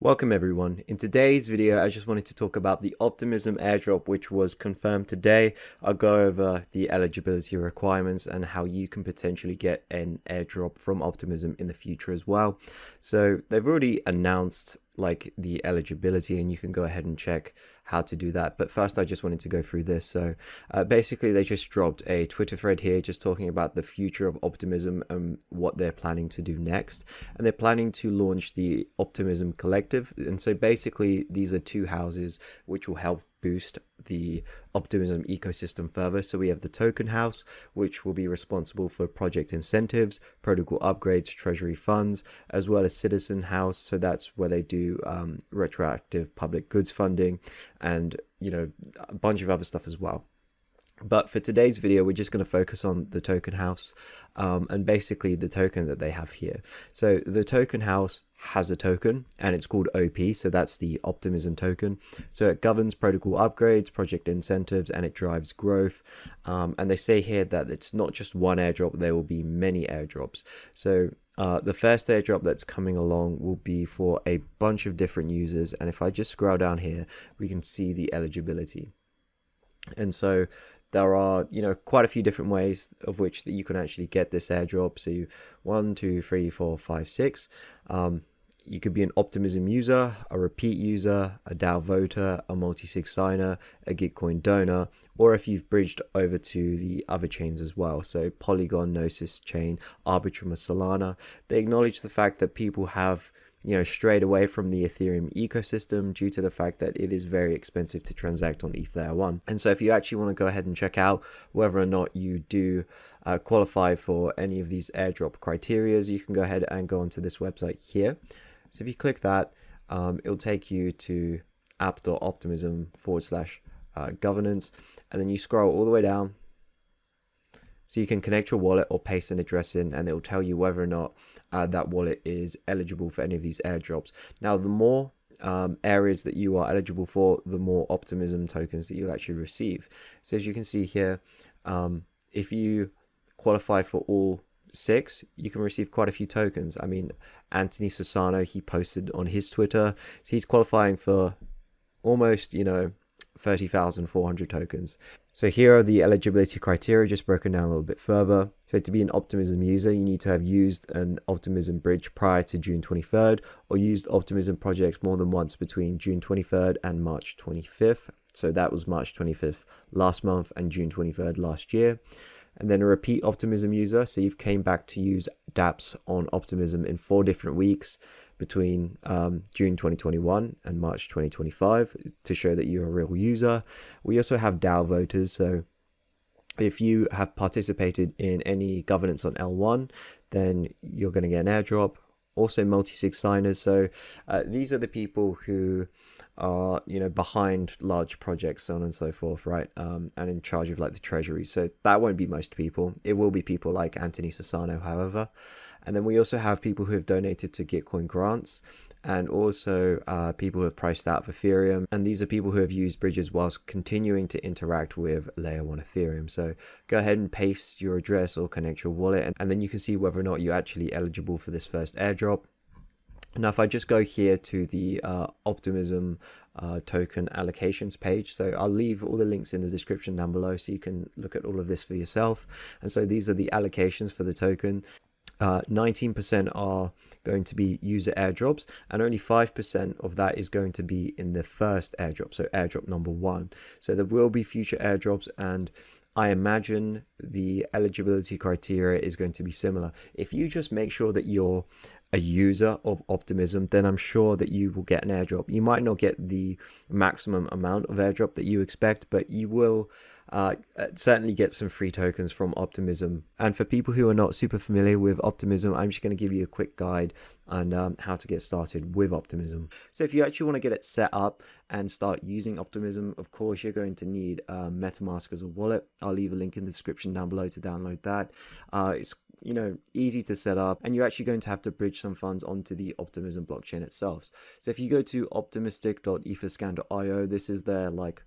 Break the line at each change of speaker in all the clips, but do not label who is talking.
Welcome everyone. In today's video, I just wanted to talk about the Optimism airdrop, which was confirmed today. I'll go over the eligibility requirements and how you can potentially get an airdrop from Optimism in the future as well. So they've already announced the eligibility, and you can go ahead and check how to do that. But first, I just wanted to go through this. So basically, they just dropped a Twitter thread here just talking about the future of Optimism and what they're planning to do next. And they're planning to launch the Optimism Collective. And so basically, these are two houses which will help boost the Optimism ecosystem further. So we have the token house, which will be responsible for project incentives, protocol upgrades, treasury funds, as well as citizen house. So that's where they do retroactive public goods funding and a bunch of other stuff as well. But for today's video, we're just going to focus on the token house and basically the token that they have here. So the token house has a token and it's called OP. So that's the Optimism token. So it governs protocol upgrades, project incentives, and it drives growth. And they say here that it's not just one airdrop, there will be many airdrops. So the first airdrop that's coming along will be for a bunch of different users. And if I just scroll down here, we can see the eligibility. And so there are, quite a few different ways of which that you can actually get this airdrop. So 1, 2, 3, 4, 5, 6. You could be an Optimism user, a repeat user, a DAO voter, a multi-sig signer, a Gitcoin donor, or if you've bridged over to the other chains as well. So Polygon, Gnosis chain, Arbitrum, or Solana. They acknowledge the fact that people have strayed away from the Ethereum ecosystem due to the fact that it is very expensive to transact on ETH Layer 1. And so if you actually want to go ahead and check out whether or not you do qualify for any of these airdrop criteria, you can go ahead and go onto this website here. So if you click that, it'll take you to app.optimism/governance, and then you scroll all the way down. So you can connect your wallet or paste an address in, and it will tell you whether or not that wallet is eligible for any of these airdrops. Now, the more areas that you are eligible for, the more Optimism tokens that you'll actually receive. So as you can see here, if you qualify for all 6, you can receive quite a few tokens. I mean, Anthony Sassano, he posted on his Twitter, so he's qualifying for almost, 30,400 tokens. So here are the eligibility criteria, just broken down a little bit further. So to be an Optimism user, you need to have used an Optimism bridge prior to June 23rd, or used Optimism projects more than once between June 23rd and March 25th. So that was March 25th last month and June 23rd last year. And then a repeat Optimism user, so you've came back to use dApps on Optimism in 4 different weeks between June 2021 and March 2025 to show that you're a real user. We also have DAO voters, so if you have participated in any governance on L1, then you're going to get an airdrop. Also multi-sig signers, so these are the people who are behind large projects, so on and so forth, right? And in charge of the treasury. So that won't be most people. It will be people like Anthony Sassano, however. And then we also have people who have donated to Gitcoin grants, and also people who have priced out of Ethereum. And these are people who have used bridges whilst continuing to interact with Layer 1 Ethereum. So go ahead and paste your address or connect your wallet, and then you can see whether or not you're actually eligible for this first airdrop. Now, if I just go here to the Optimism token allocations page, so I'll leave all the links in the description down below so you can look at all of this for yourself. And so these are the allocations for the token. 19% are going to be user airdrops, and only 5% of that is going to be in the first airdrop, so airdrop number 1. So there will be future airdrops, and I imagine the eligibility criteria is going to be similar. If you just make sure that you're a user of Optimism, then I'm sure that you will get an airdrop. You might not get the maximum amount of airdrop that you expect, but you will certainly get some free tokens from Optimism. And for people who are not super familiar with Optimism, I'm just going to give you a quick guide on how to get started with Optimism. So if you actually want to get it set up and start using Optimism, of course you're going to need MetaMask as a wallet. I'll leave a link in the description down below to download that. It's easy to set up, and you're actually going to have to bridge some funds onto the Optimism blockchain itself. So if you go to optimistic.etherscan.io, this is their block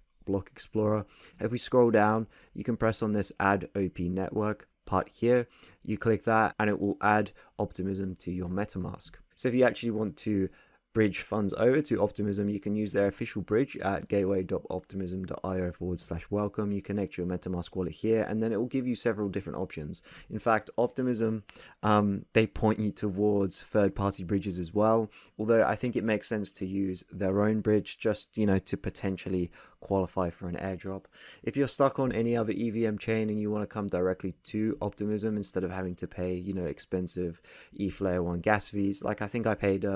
explorer. If we scroll down, you can press on this add OP network part here. You click that and it will add Optimism to your MetaMask. So if you actually want to bridge funds over to Optimism, you can use their official bridge at gateway.optimism.io/welcome. You connect your MetaMask wallet here, and then it will give you several different options. In fact, Optimism, they point you towards third-party bridges as well, although I think it makes sense to use their own bridge just, to potentially qualify for an airdrop. If you're stuck on any other EVM chain and you want to come directly to Optimism instead of having to pay, expensive ETH layer 1 gas fees, like I think I paid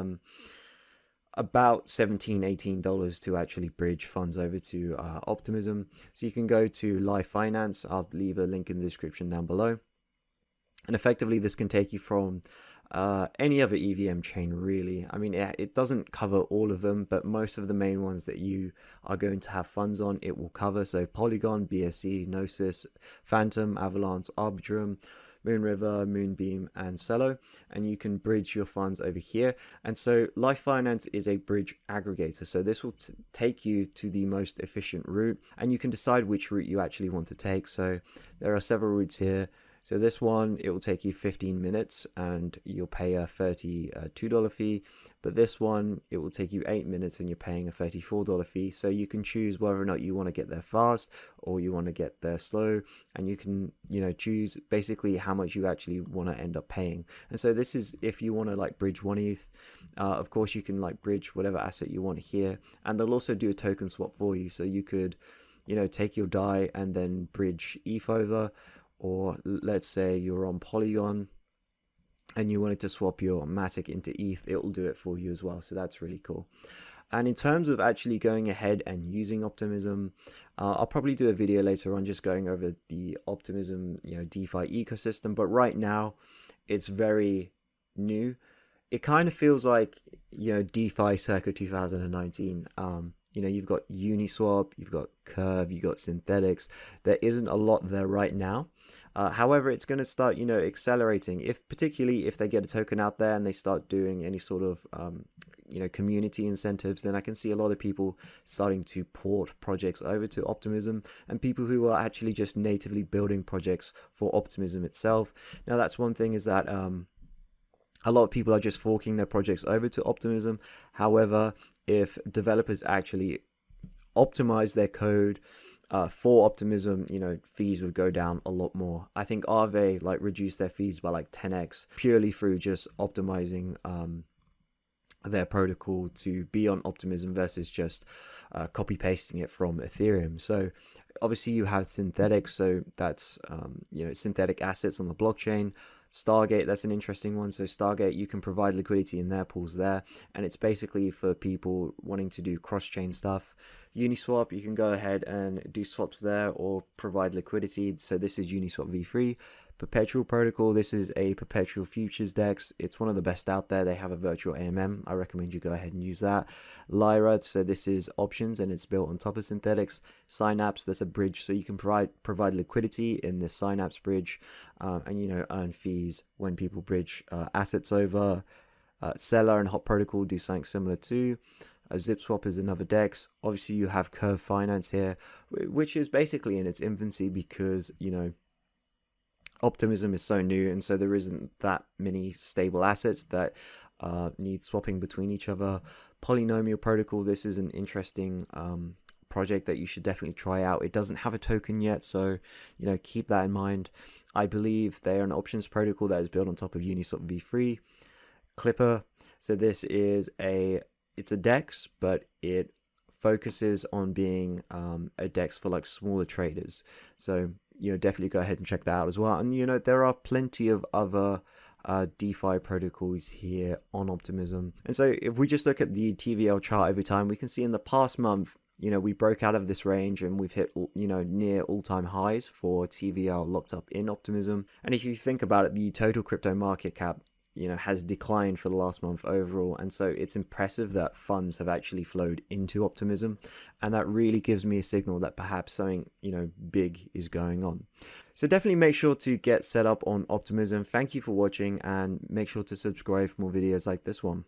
about $17-18 to actually bridge funds over to Optimism. So you can go to Live Finance. I'll leave a link in the description down below. And effectively, this can take you from any other EVM chain, really. I mean, it doesn't cover all of them, but most of the main ones that you are going to have funds on, it will cover. So Polygon, BSC, Gnosis, Phantom, Avalanche, Arbitrum, Moonriver, Moonbeam, and Celo, and you can bridge your funds over here. And so Life Finance is a bridge aggregator, so this will take you to the most efficient route, and you can decide which route you actually want to take. So there are several routes here. So this one, it will take you 15 minutes and you'll pay a $32 fee. But this one, it will take you 8 minutes and you're paying a $34 fee. So you can choose whether or not you want to get there fast or you want to get there slow. And you can, choose basically how much you actually want to end up paying. And so this is if you want to like bridge 1 ETH. Of course, you can like bridge whatever asset you want here. And they'll also do a token swap for you. So you could, take your DAI and then bridge ETH over. Or let's say you're on Polygon and you wanted to swap your Matic into ETH, it will do it for you as well. So that's really cool. And in terms of actually going ahead and using Optimism, I'll probably do a video later on just going over the Optimism, DeFi ecosystem. But right now, it's very new. It kind of feels like, DeFi circa 2019. You've got Uniswap, you've got Curve, you've got Synthetics. There isn't a lot there right now. However, it's going to start, accelerating, particularly if they get a token out there and they start doing any sort of, community incentives, then I can see a lot of people starting to port projects over to Optimism and people who are actually just natively building projects for Optimism itself. Now, that's one thing is that a lot of people are just forking their projects over to Optimism. However, if developers actually optimize their code for Optimism, fees would go down a lot more. I think Aave reduced their fees by 10x purely through just optimizing their protocol to be on Optimism versus just copy pasting it from Ethereum. So obviously you have Synthetics, so that's synthetic assets on the blockchain. Stargate, that's an interesting one. So Stargate, you can provide liquidity in their pools there, and it's basically for people wanting to do cross-chain stuff. Uniswap, you can go ahead and do swaps there or provide liquidity. So this is Uniswap v3. Perpetual Protocol, this is a perpetual futures DEX. It's one of the best out there. They have a virtual AMM. I recommend you go ahead and use that. Lyra, so this is options and it's built on top of Synthetics. Synapse, that's a bridge, so you can provide liquidity in this Synapse bridge and earn fees when people bridge assets over. Stellar and Hot Protocol do something similar too. ZipSwap is another DEX. Obviously you have Curve Finance here, which is basically in its infancy because Optimism is so new, and so there isn't that many stable assets that need swapping between each other. Polynomial Protocol, this is an interesting project that you should definitely try out. It doesn't have a token yet, so keep that in mind. I believe they're an options protocol that is built on top of Uniswap v3. Clipper, so this is it's a DEX, but it focuses on being a DEX for smaller traders. So definitely go ahead and check that out as well. And there are plenty of other DeFi protocols here on Optimism. And so if we just look at the TVL chart over time, we can see in the past month, we broke out of this range and we've hit near all-time highs for TVL locked up in Optimism. And if you think about it, the total crypto market cap has declined for the last month overall, and so it's impressive that funds have actually flowed into Optimism, and that really gives me a signal that perhaps something big is going on. So definitely make sure to get set up on Optimism. Thank you for watching, and make sure to subscribe for more videos like this one.